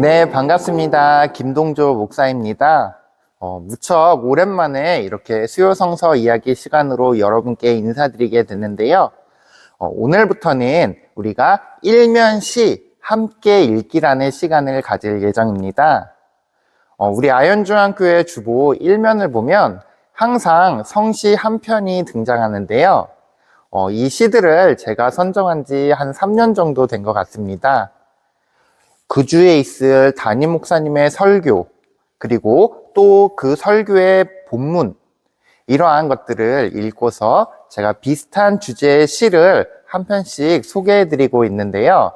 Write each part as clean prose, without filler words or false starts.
네, 반갑습니다. 김동조 목사입니다. 무척 오랜만에 이렇게 수요성서 이야기 시간으로 여러분께 인사드리게 됐는데요. 오늘부터는 우리가 일면시 함께 읽기라는 시간을 가질 예정입니다. 우리 아현중앙교회 주보 일면을 보면 항상 성시 한 편이 등장하는데요. 이 시들을 제가 선정한 지 한 3년 정도 된 것 같습니다. 그 주에 있을 담임 목사님의 설교, 그리고 또 그 설교의 본문, 이러한 것들을 읽고서 제가 비슷한 주제의 시를 한 편씩 소개해드리고 있는데요.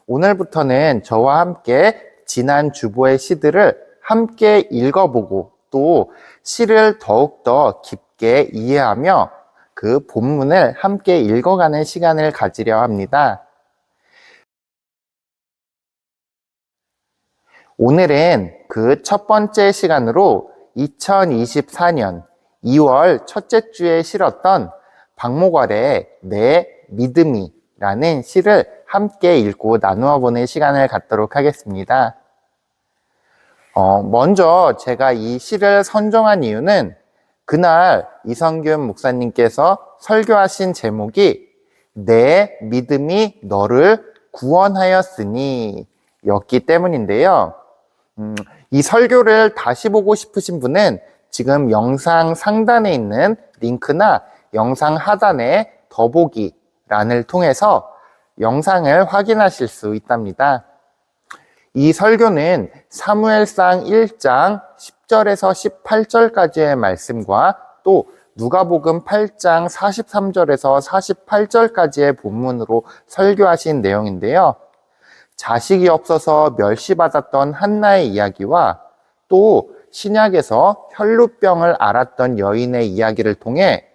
오늘부터는 저와 함께 지난 주보의 시들을 함께 읽어보고 또 시를 더욱더 깊게 이해하며 그 본문을 함께 읽어가는 시간을 가지려 합니다. 오늘은 그 첫 번째 시간으로 2024년 2월 첫째 주에 실었던 박목월의 내 믿음이라는 시를 함께 읽고 나누어 보는 시간을 갖도록 하겠습니다. 먼저 제가 이 시를 선정한 이유는 그날 이성균 목사님께서 설교하신 제목이 내 믿음이 너를 구원하였으니 였기 때문인데요. 이 설교를 다시 보고 싶으신 분은 지금 영상 상단에 있는 링크나 영상 하단에 더보기란을 통해서 영상을 확인하실 수 있답니다. 이 설교는 사무엘상 1장 10절에서 18절까지의 말씀과 또 누가복음 8장 43절에서 48절까지의 본문으로 설교하신 내용인데요. 자식이 없어서 멸시받았던 한나의 이야기와 또 신약에서 혈루병을 앓았던 여인의 이야기를 통해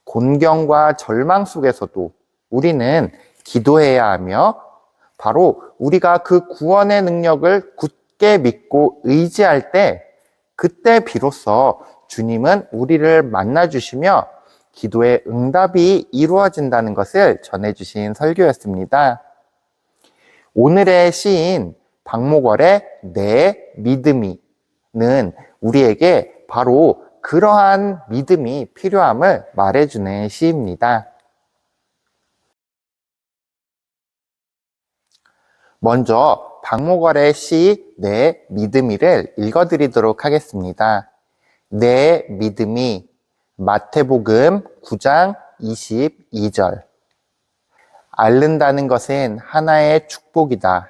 곤경과 절망 속에서도 우리는 기도해야 하며 바로 우리가 그 구원의 능력을 굳게 믿고 의지할 때 그때 비로소 주님은 우리를 만나주시며 기도의 응답이 이루어진다는 것을 전해주신 설교였습니다. 오늘의 시인 박목월의 내 믿음이는 우리에게 바로 그러한 믿음이 필요함을 말해주는 시입니다. 먼저 박목월의 시 내 믿음이를 읽어드리도록 하겠습니다. 내 믿음이 마태복음 9장 22절 앓는다는 것은 하나의 축복이다.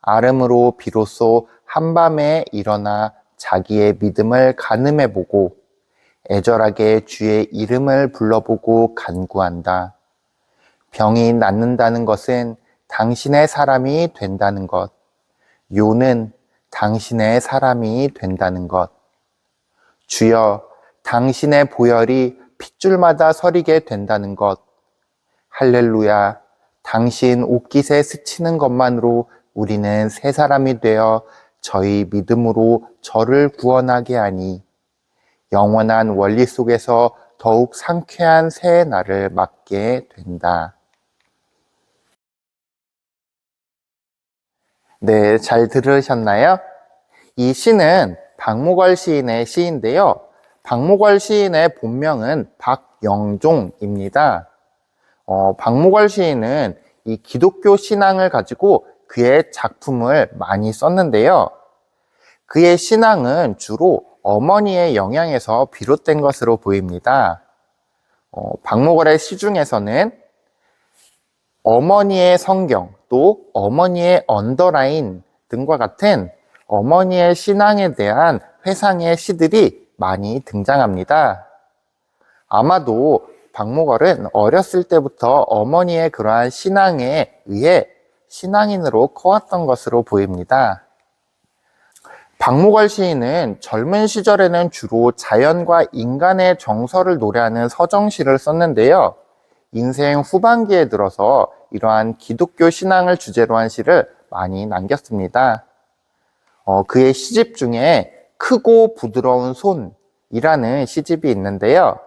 앓음으로 비로소 한밤에 일어나 자기의 믿음을 가늠해보고 애절하게 주의 이름을 불러보고 간구한다. 병이 낫는다는 것은 당신의 사람이 된다는 것. 요는 당신의 사람이 된다는 것. 주여, 당신의 보혈이 핏줄마다 서리게 된다는 것. 할렐루야. 당신 옷깃에 스치는 것만으로 우리는 새 사람이 되어 저희 믿음으로 저를 구원하게 하니 영원한 원리 속에서 더욱 상쾌한 새 날을 맞게 된다. 네, 잘 들으셨나요? 이 시는 박목월 시인의 시인데요. 박목월 시인의 본명은 박영종입니다. 박목월 시인은 이 기독교 신앙을 가지고 그의 작품을 많이 썼는데요. 그의 신앙은 주로 어머니의 영향에서 비롯된 것으로 보입니다. 박목월의 시 중에서는 어머니의 성경, 또 어머니의 언더라인 등과 같은 어머니의 신앙에 대한 회상의 시들이 많이 등장합니다. 아마도 박목월은 어렸을 때부터 어머니의 그러한 신앙에 의해 신앙인으로 커왔던 것으로 보입니다. 박목월 시인은 젊은 시절에는 주로 자연과 인간의 정서를 노래하는 서정시를 썼는데요. 인생 후반기에 들어서 이러한 기독교 신앙을 주제로 한 시를 많이 남겼습니다. 그의 시집 중에 크고 부드러운 손이라는 시집이 있는데요.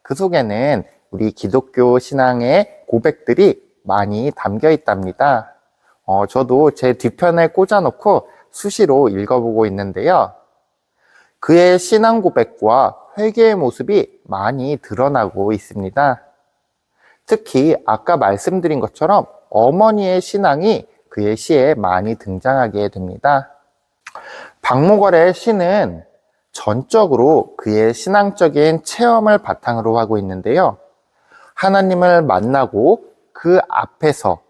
그 속에는 우리 기독교 신앙의 고백들이 많이 담겨 있답니다. 저도 제 뒤편에 꽂아놓고 수시로 읽어보고 있는데요. 그의 신앙 고백과 회개의 모습이 많이 드러나고 있습니다. 특히 아까 말씀드린 것처럼 어머니의 신앙이 그의 시에 많이 등장하게 됩니다. 박목월의 시는 전적으로 그의 신앙적인 체험을 바탕으로 하고 있는데요. 하나님을 만나고 그 앞에서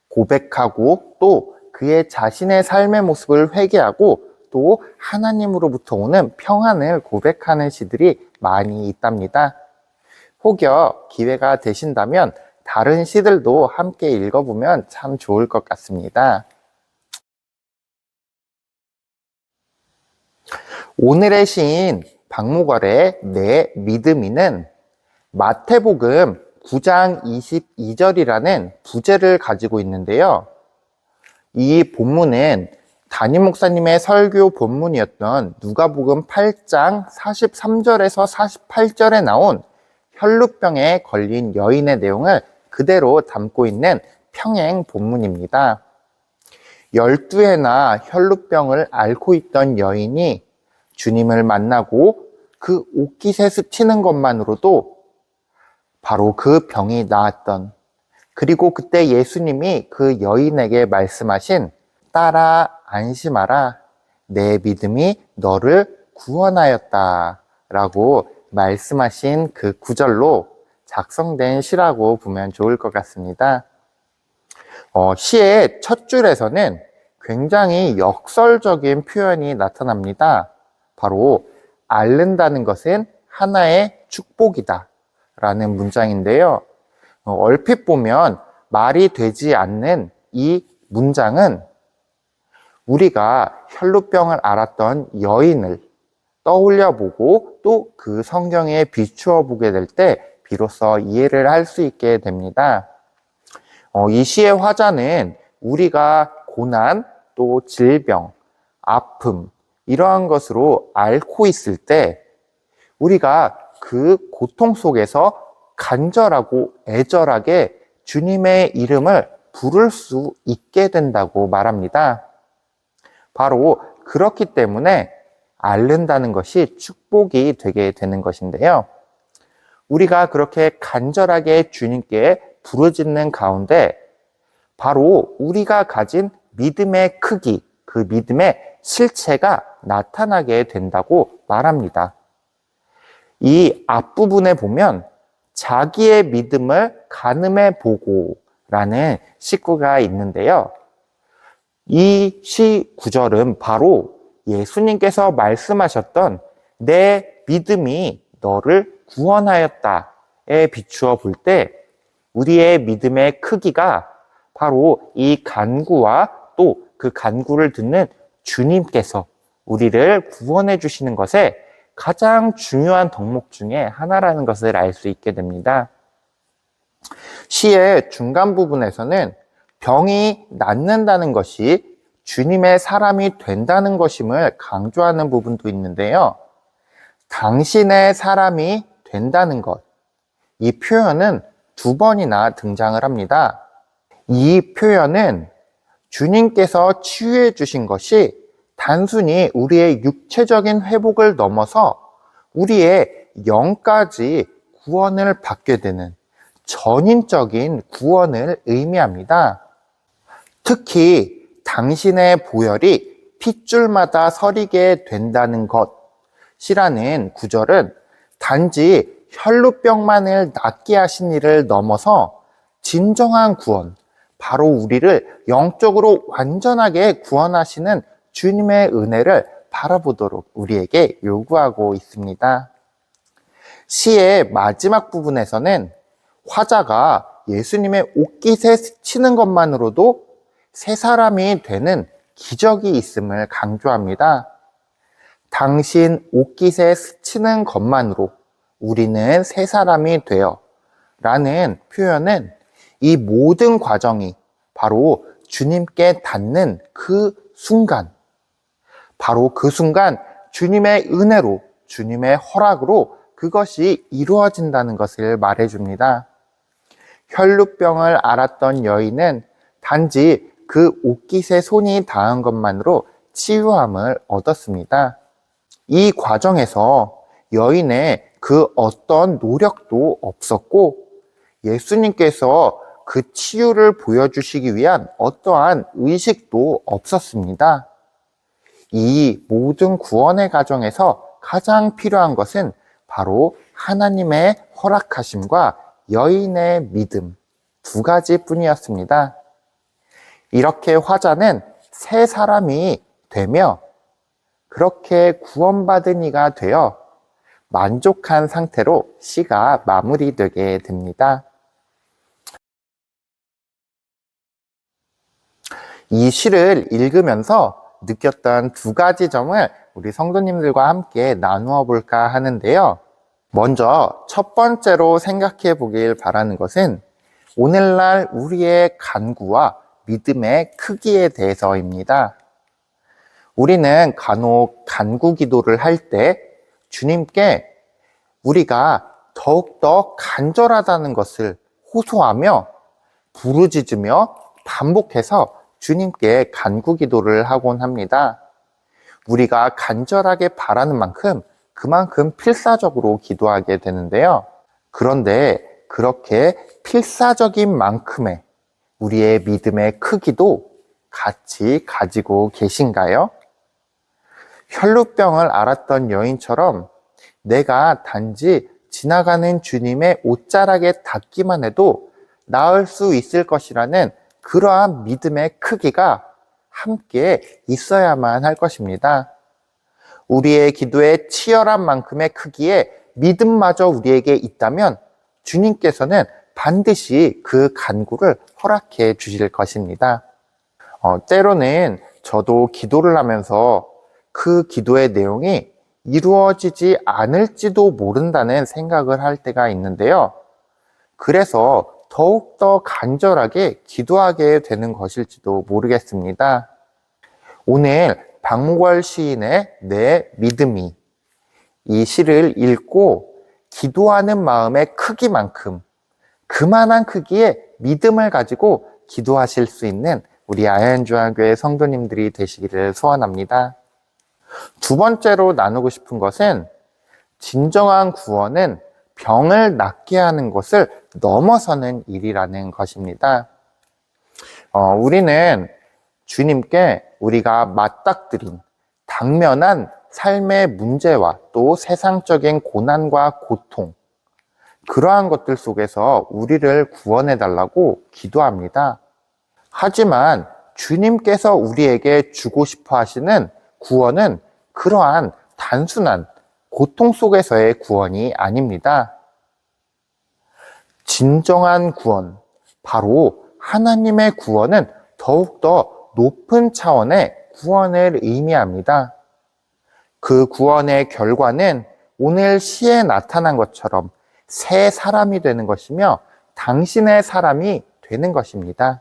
고백하고 또 그의 자신의 삶의 모습을 회개하고 또 하나님으로부터 오는 평안을 고백하는 시들이 많이 있답니다. 혹여 기회가 되신다면 다른 시들도 함께 읽어보면 참 좋을 것 같습니다. 오늘의 시인 박목월의 내 믿음이는 마태복음 9장 22절이라는 부제를 가지고 있는데요. 이 본문은 담임 목사님의 설교 본문이었던 누가복음 8장 43절에서 48절에 나온 혈루병에 걸린 여인의 내용을 그대로 담고 있는 평행 본문입니다. 12해나 혈루병을 앓고 있던 여인이 주님을 만나고 그 옷깃에 스치는 것만으로도 바로 그 병이 나았던, 그리고 그때 예수님이 그 여인에게 말씀하신 딸아 안심하라, 내 믿음이 너를 구원하였다 라고 말씀하신 그 구절로 작성된 시라고 보면 좋을 것 같습니다. 시의 첫 줄에서는 굉장히 역설적인 표현이 나타납니다. 바로 앓는다는 것은 하나의 축복이다 라는 문장인데요. 얼핏 보면 말이 되지 않는 이 문장은 우리가 혈루병을 앓았던 여인을 떠올려 보고 또 그 성경에 비추어 보게 될 때 비로소 이해를 할 수 있게 됩니다. 이 시의 화자는 우리가 고난, 또 질병, 아픔 이러한 것으로 앓고 있을 때 우리가 그 고통 속에서 간절하고 애절하게 주님의 이름을 부를 수 있게 된다고 말합니다. 바로 그렇기 때문에 앓는다는 것이 축복이 되게 되는 것인데요. 우리가 그렇게 간절하게 주님께 부르짖는 가운데 바로 우리가 가진 믿음의 크기, 그 믿음의 실체가 나타나게 된다고 말합니다. 이 앞부분에 보면 자기의 믿음을 가늠해 보고라는 식구가 있는데요. 이 시 구절은 바로 예수님께서 말씀하셨던 내 믿음이 너를 구원하였다에 비추어 볼 때 우리의 믿음의 크기가 바로 이 간구와 또 그 간구를 듣는 주님께서 우리를 구원해 주시는 것에 가장 중요한 덕목 중에 하나라는 것을 알 수 있게 됩니다. 시의 중간 부분에서는 병이 낫는다는 것이 주님의 사람이 된다는 것임을 강조하는 부분도 있는데요. 당신의 사람이 된다는 것, 이 표현은 2번이나 등장을 합니다. 이 표현은 주님께서 치유해 주신 것이 단순히 우리의 육체적인 회복을 넘어서 우리의 영까지 구원을 받게 되는 전인적인 구원을 의미합니다. 특히 당신의 보혈이 핏줄마다 서리게 된다는 것이라는 구절은 단지 혈루병만을 낫게 하신 일을 넘어서 진정한 구원, 바로 우리를 영적으로 완전하게 구원하시는 주님의 은혜를 바라보도록 우리에게 요구하고 있습니다. 시의 마지막 부분에서는 화자가 예수님의 옷깃에 스치는 것만으로도 새 사람이 되는 기적이 있음을 강조합니다. 당신 옷깃에 스치는 것만으로 우리는 새 사람이 되어 라는 표현은 이 모든 과정이 바로 주님께 닿는 그 순간, 바로 그 순간 주님의 은혜로, 주님의 허락으로 그것이 이루어진다는 것을 말해줍니다. 혈루병을 앓았던 여인은 단지 그 옷깃에 손이 닿은 것만으로 치유함을 얻었습니다. 이 과정에서 여인의 그 어떤 노력도 없었고 예수님께서 그 치유를 보여주시기 위한 어떠한 의식도 없었습니다. 이 모든 구원의 과정에서 가장 필요한 것은 바로 하나님의 허락하심과 여인의 믿음 두 가지뿐이었습니다. 이렇게 화자는 새 사람이 되며 그렇게 구원받은 이가 되어 만족한 상태로 시가 마무리되게 됩니다. 이 시를 읽으면서 느꼈던 두 가지 점을 우리 성도님들과 함께 나누어 볼까 하는데요. 먼저 첫 번째로 생각해 보길 바라는 것은 오늘날 우리의 간구와 믿음의 크기에 대해서입니다. 우리는 간혹 간구 기도를 할 때 주님께 우리가 더욱더 간절하다는 것을 호소하며 부르짖으며 반복해서 주님께 간구 기도를 하곤 합니다. 우리가 간절하게 바라는 만큼 그만큼 필사적으로 기도하게 되는데요. 그런데 그렇게 필사적인 만큼의 우리의 믿음의 크기도 같이 가지고 계신가요? 혈루병을 앓았던 여인처럼 내가 단지 지나가는 주님의 옷자락에 닿기만 해도 나을 수 있을 것이라는 그러한 믿음의 크기가 함께 있어야만 할 것입니다. 우리의 기도의 치열한 만큼의 크기에 믿음마저 우리에게 있다면 주님께서는 반드시 그 간구를 허락해 주실 것입니다. 때로는 저도 기도를 하면서 그 기도의 내용이 이루어지지 않을지도 모른다는 생각을 할 때가 있는데요. 그래서 더욱더 간절하게 기도하게 되는 것일지도 모르겠습니다. 오늘 박목월 시인의 내 믿음이 이 시를 읽고 기도하는 마음의 크기만큼 그만한 크기의 믿음을 가지고 기도하실 수 있는 우리 아현중앙교회 성도님들이 되시기를 소원합니다. 두 번째로 나누고 싶은 것은 진정한 구원은 병을 낫게 하는 것을 넘어서는 일이라는 것입니다. 우리는 주님께 우리가 맞닥뜨린 당면한 삶의 문제와 또 세상적인 고난과 고통, 그러한 것들 속에서 우리를 구원해 달라고 기도합니다. 하지만 주님께서 우리에게 주고 싶어 하시는 구원은 그러한 단순한 고통 속에서의 구원이 아닙니다. 진정한 구원, 바로 하나님의 구원은 더욱더 높은 차원의 구원을 의미합니다. 그 구원의 결과는 오늘 시에 나타난 것처럼 새 사람이 되는 것이며 당신의 사람이 되는 것입니다.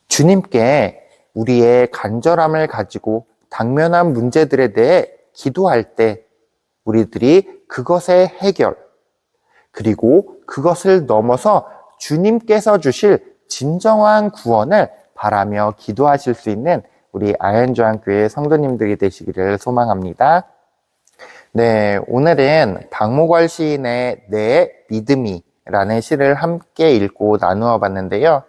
주님께 우리의 간절함을 가지고 당면한 문제들에 대해 기도할 때 우리들이 그것의 해결, 그리고 그것을 넘어서 주님께서 주실 진정한 구원을 바라며 기도하실 수 있는 우리 아현중앙교회 성도님들이 되시기를 소망합니다. 네, 오늘은 박목월 시인의 내 믿음이 라는 시를 함께 읽고 나누어 봤는데요.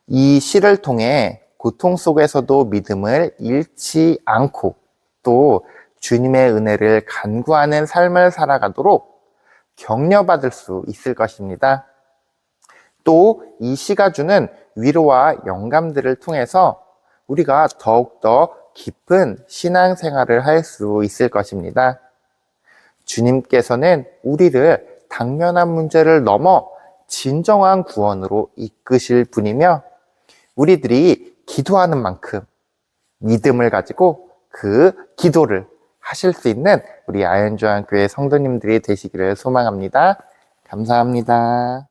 이 시를 통해 고통 속에서도 믿음을 잃지 않고 또 주님의 은혜를 간구하는 삶을 살아가도록 격려받을 수 있을 것입니다. 또 이 시가 주는 위로와 영감들을 통해서 우리가 더욱더 깊은 신앙생활을 할 수 있을 것입니다. 주님께서는 우리를 당면한 문제를 넘어 진정한 구원으로 이끄실 분이며 우리들이 기도하는 만큼 믿음을 가지고 그 기도를 하실 수 있는 우리 아현중앙교회 성도님들이 되시기를 소망합니다. 감사합니다.